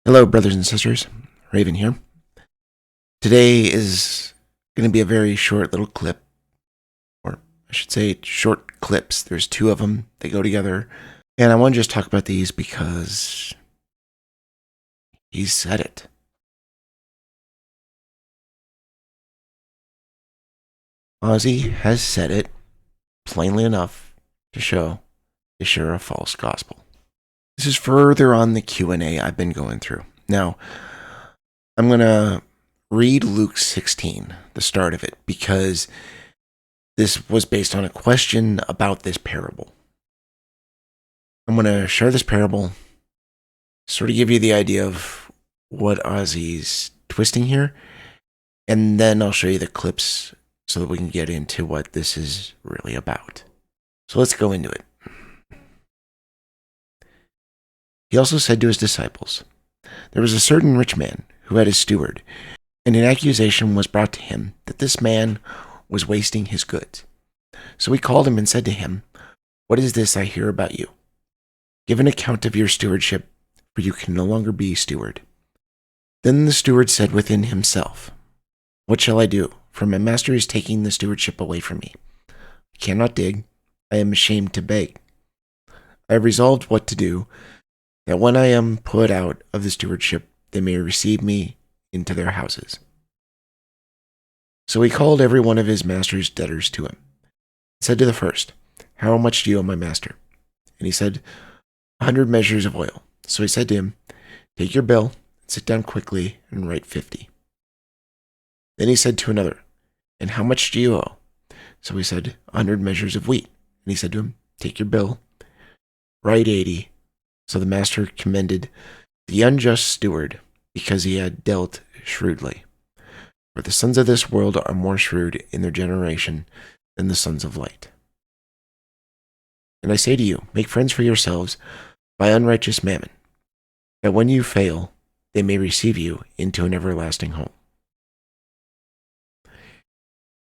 Hello, brothers and sisters. Raven here. Today is going to be a very short little clip, or I should say short clips. There's two of them. They go together. And I want to just talk about these because he said it. Ozzy has said it plainly enough to show they share a false gospel. This is further on the Q&A I've been going through. Now, I'm going to read Luke 16, the start of it, because this was based on a question about this parable. I'm going to share this parable, sort of give you the idea of what Ozzy's twisting here, and then I'll show you the clips so that we can get into what this is really about. So let's go into it. He also said to his disciples, "There was a certain rich man who had a steward, and an accusation was brought to him that this man was wasting his goods. So he called him and said to him, 'What is this I hear about you? Give an account of your stewardship, for you can no longer be steward.' Then the steward said within himself, 'What shall I do? For my master is taking the stewardship away from me. I cannot dig. I am ashamed to beg. I have resolved what to do, that when I am put out of the stewardship, they may receive me into their houses.' So he called every one of his master's debtors to him, and said to the first, 'How much do you owe my master?' And he said, 100 measures of oil. So he said to him, 'Take your bill, and sit down quickly, and write 50. Then he said to another, 'And how much do you owe?' So he said, 100 measures of wheat. And he said to him, 'Take your bill, write 80. So the master commended the unjust steward, because he had dealt shrewdly. For the sons of this world are more shrewd in their generation than the sons of light. And I say to you, make friends for yourselves by unrighteous mammon, that when you fail, they may receive you into an everlasting home.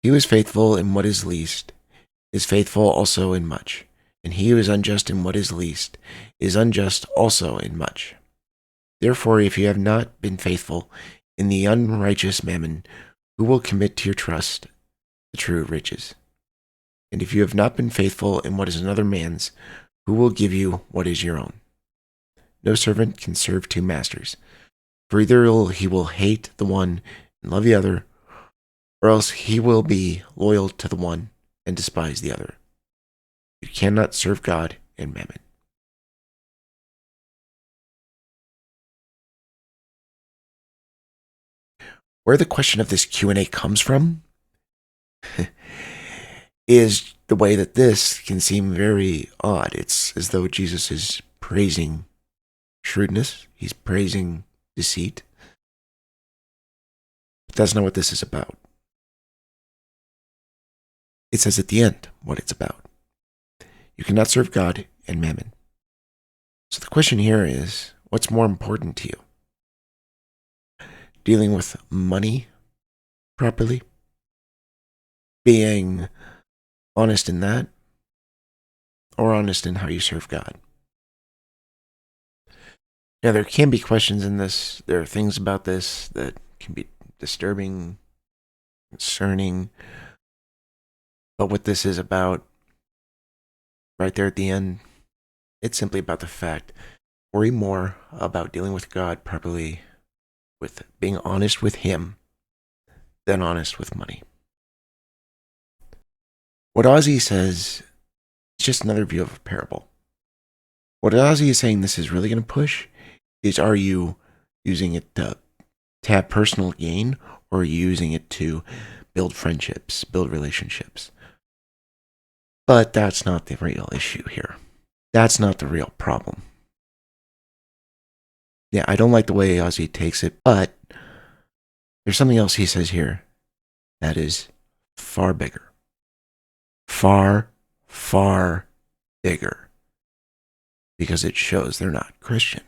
He who is faithful in what is least is faithful also in much, and he who is unjust in what is least is unjust also in much. Therefore, if you have not been faithful in the unrighteous mammon, who will commit to your trust the true riches? And if you have not been faithful in what is another man's, who will give you what is your own? No servant can serve two masters, for either he will hate the one and love the other, or else he will be loyal to the one and despise the other. You cannot serve God and mammon." Where the question of this Q&A comes from is the way that this can seem very odd. It's as though Jesus is praising shrewdness. He's praising deceit. But that's not what this is about. It says at the end what it's about. You cannot serve God and mammon. So the question here is, what's more important to you? Dealing with money properly? Being honest in that? Or honest in how you serve God? Now, there can be questions in this. There are things about this that can be disturbing, concerning. But what this is about, right there at the end, it's simply about the fact, worry more about dealing with God properly, with being honest with Him, than honest with money. What Ozzy says is just another view of a parable. What Ozzy is saying this is really going to push is, are you using it to have personal gain, or are you using it to build friendships, build relationships? But that's not the real issue here. That's not the real problem. Yeah, I don't like the way Ozzy takes it, but there's something else he says here that is far bigger. Far, far bigger. Because it shows they're not Christian.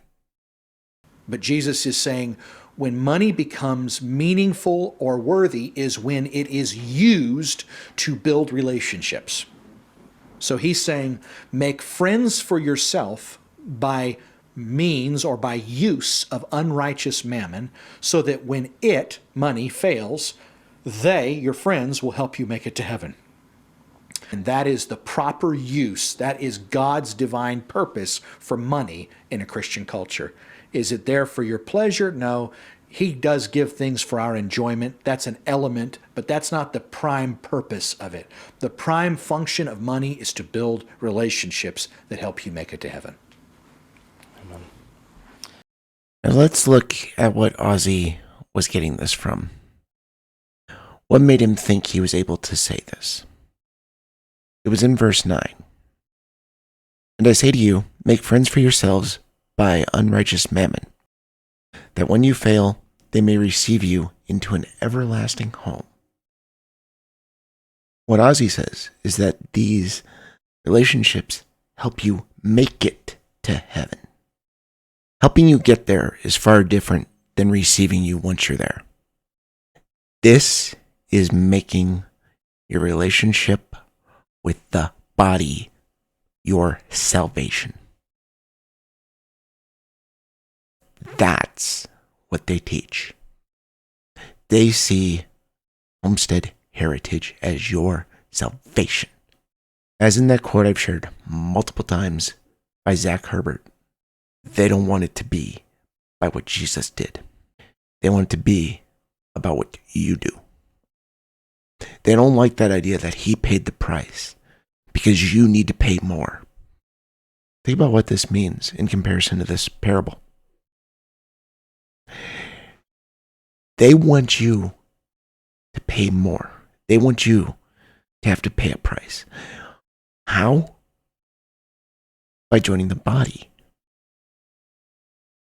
But Jesus is saying when money becomes meaningful or worthy is when it is used to build relationships. So he's saying, make friends for yourself by means or by use of unrighteous mammon, so that when money, fails, they, your friends, will help you make it to heaven. And that is the proper use. That is God's divine purpose for money in a Christian culture. Is it there for your pleasure? No. He does give things for our enjoyment. That's an element, but that's not the prime purpose of it. The prime function of money is to build relationships that help you make it to heaven. Amen. Now let's look at what Ozzy was getting this from. What made him think he was able to say this? It was in verse 9. And I say to you, make friends for yourselves by unrighteous mammon, that when you fail, they may receive you into an everlasting home. What Ozzy says is that these relationships help you make it to heaven. Helping you get there is far different than receiving you once you're there. This is making your relationship with the body your salvation. That's what they teach. They see Homestead Heritage as your salvation. As in that quote I've shared multiple times by Zach Herbert, they don't want it to be by what Jesus did. They want it to be about what you do. They don't like that idea that he paid the price because you need to pay more. Think about what this means in comparison to this parable. They want you to pay more. They want you to have to pay a price. How? By joining the body.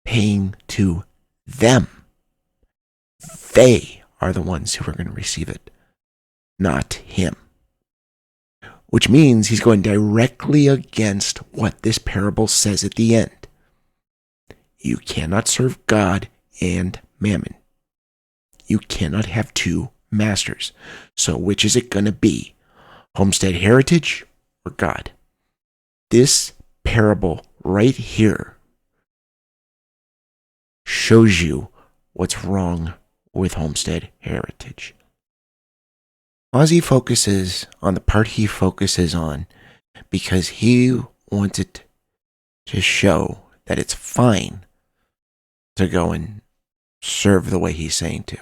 Paying to them. They are the ones who are going to receive it, not him. Which means he's going directly against what this parable says at the end. You cannot serve God and mammon. You cannot have two masters. So which is it going to be? Homestead Heritage or God? This parable right here shows you what's wrong with Homestead Heritage. Ozzy focuses on the part he focuses on because he wanted to show that it's fine to go and serve the way he's saying to.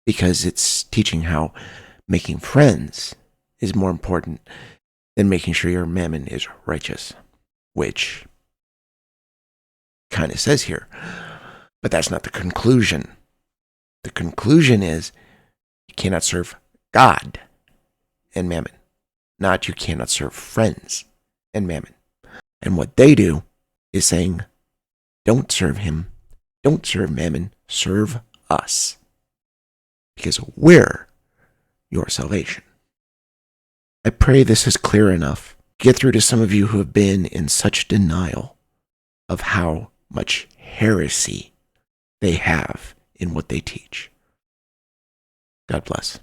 Because it's teaching how making friends is more important than making sure your mammon is righteous, which kind of says here. But that's not the conclusion. The conclusion is you cannot serve God and mammon, not you cannot serve friends and mammon. And what they do is saying, don't serve him, don't serve mammon, serve us. Because we're your salvation. I pray this is clear enough. Get through to some of you who have been in such denial of how much heresy they have in what they teach. God bless.